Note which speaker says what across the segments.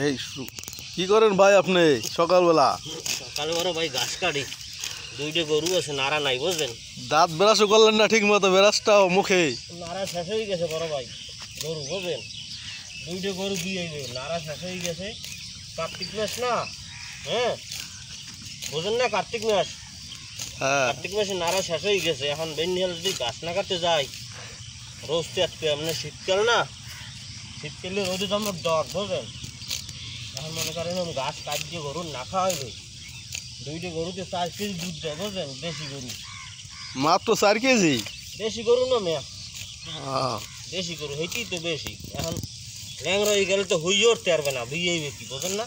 Speaker 1: এই কি করেন ভাই আপনি সকালবেলা?
Speaker 2: সকালে বড় ভাই ঘাস কাটি, দুইটা গরু আছে, নাড়া নাই বুঝলেন।
Speaker 1: দাঁত ব্রাশও করলেন না ঠিক মতো, ব্রাশটাও মুখে
Speaker 2: নাড়া শেষ হয়ে গেছে বড় ভাই, গরু বুঝলেন, দুইটা গরু দিয়ে নাড়া শেষ হয়ে গেছে। কার্তিক মাস না, হ্যাঁ বুঝলেন না, কার্তিক মাস,
Speaker 1: হ্যাঁ
Speaker 2: কার্তিক মাসে নাড়া শেষ হয়ে গেছে। এখন বেনিয়াল যদি গাছ না কাটতে যাই রোজ চাটতে, আপনার শীতকাল না, শীতকালে রোদে তো আমার ডর বুঝলেন। এখন মনে করেন গাছ কাটিয়ে গরুর না খাওয়া হইলো, দুইটা গরুতে 4 কেজি দুধ দেয় বুঝলেন, দেশি গরু,
Speaker 1: মাত্র 4 কেজি?
Speaker 2: দেশি গরু না মেয়া,
Speaker 1: আহ,
Speaker 2: দেশি গরু হইতেই তো বেশি। এখন ল্যাংরা হয়ে গেলে তো হইয়ে উঠতে পারবে না, বুঝেইবে কি বোঝেন না,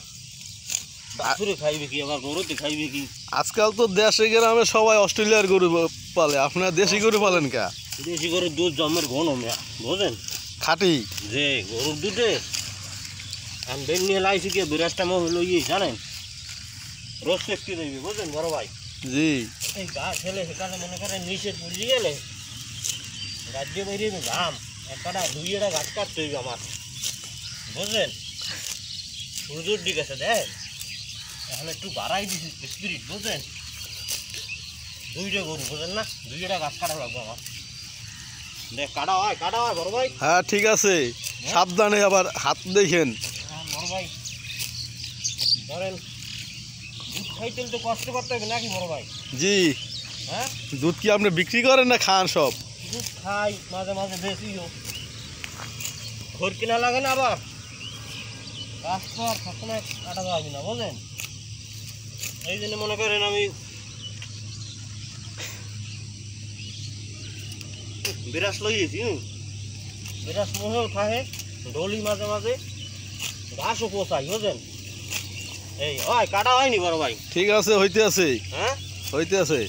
Speaker 2: বাছুরে খাইবে কি, আবার গরুতে খাইবে কি।
Speaker 1: আজকাল তো দেশে গ্রামে সবাই অস্ট্রেলিয়ার গরু পালে, আপনার দেশি গরু পালেন কা?
Speaker 2: দেশি গরুর দুধ জমের ঘন মেয়া বোঝেন,
Speaker 1: খাঁটি
Speaker 2: যে গরুর দুধে আমি বেন নিয়ে লাইছি কি বিরাজটা মহ হলো ইয়ে জানেন, রোজ টেস্টি দেবে বুঝলেন বড় ভাই।
Speaker 1: জি।
Speaker 2: এই গাছ হেলে সেখানে মনে করেন নিচে পড়ে গেলে গাছ দিয়ে বেরিয়ে ঘাম একটা দুইটা গাছ কাটতে হইবে আমার বুঝলেন। সূর্যর দিক আছে দেখ, এখন একটু বাড়াই দিছি স্পিরিট বুঝলেন, দুইটা গরু বুঝলেন না, দুইটা গাছ কাটা লাগবে আমার। দেখ কাটা হয় বড় ভাই।
Speaker 1: হ্যাঁ ঠিক আছে, সাবধানে আবার হাত দেখেন।
Speaker 2: হ্যাঁ বড় ভাই, ধরেন দুধ খাইতে তো কষ্ট করতে হবে নাকি বড় ভাই?
Speaker 1: জি।
Speaker 2: হ্যাঁ
Speaker 1: দুধ কি আপনি বিক্রি করেন না খান সব?
Speaker 2: দুধ খাই মাঝে মাঝে বেশিও, ঘর কিনা লাগে না, আবার গাছ তো আর সবসময় কাটা যাবে না বুঝলেন। এই জন্য মনে করেন আমি বিরাস লইয়েছি, বিরাস মহেও খাহে, ডলি মাঝে মাঝে, ঘাসও পোষাই বুঝলেন। এই হয় কাটা হয়নি বড় ভাই?
Speaker 1: ঠিক আছে, হইতে আছে,
Speaker 2: হ্যাঁ
Speaker 1: হইতে আছে।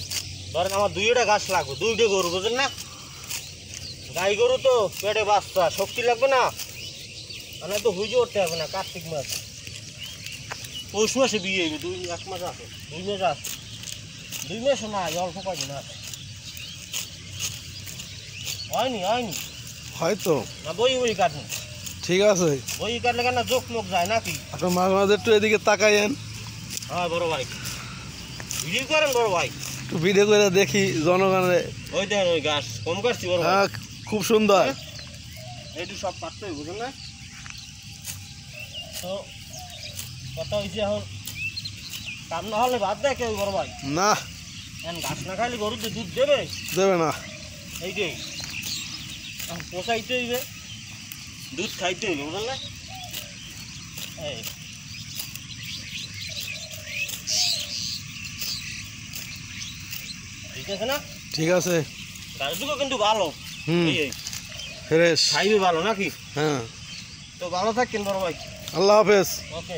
Speaker 2: ধরেন আমার দুইটা গাছ লাগবে, দুইটা গরু বুঝলেন না, গাই গরু তো পেটে বাচ্চা শক্তি লাগবে না, মানে তো হুইজে উঠতে হবে না। কার্তিক মাস পৌষ মাসে বিয়ে হইবে, 1 মাস আছে, 2 মাস আছে, 2 মাসও না, অল্প কয়দিন আছে। হয়নি
Speaker 1: হয়তো।
Speaker 2: না বই কাটনি,
Speaker 1: ঠিক আছে,
Speaker 2: বই কাটলে কেন চোখ মুখ যায় নাকি?
Speaker 1: আপনি মাঝে মাঝে একটু এদিকে তাকাইয়েন,
Speaker 2: হ্যাঁ বড় ভাই, ভিডিও করেন বড় ভাই,
Speaker 1: একটু ভিডিও করে দেখি জনগণের।
Speaker 2: ওই দেখেন ওই গাছ কম কাটছি বড় ভাই,
Speaker 1: হ্যাঁ খুব সুন্দর।
Speaker 2: এইটু সব কাটতে হবে বুঝলেন না। তো কথা হয়েছে এখন কাম না হলে বাদ দেয় কেউ বড় ভাই,
Speaker 1: না
Speaker 2: এখন গাছ না খাইলে গরুতে দুধ দেবে,
Speaker 1: দেবে না।
Speaker 2: এইটাই এখন পোষাইতে হইবে, দুধ খাইতে হইবে বুঝলেন না। এই ঠিক আছে না,
Speaker 1: ঠিক আছে।
Speaker 2: গাছগুলো কিন্তু ভালো,
Speaker 1: হুম,
Speaker 2: এই
Speaker 1: ফ্রেশ।
Speaker 2: খাইবে ভালো নাকি?
Speaker 1: হ্যাঁ,
Speaker 2: তো ভালো থাকেন বড় ভাই,
Speaker 1: আল্লাহ হাফেজ।
Speaker 2: ওকে।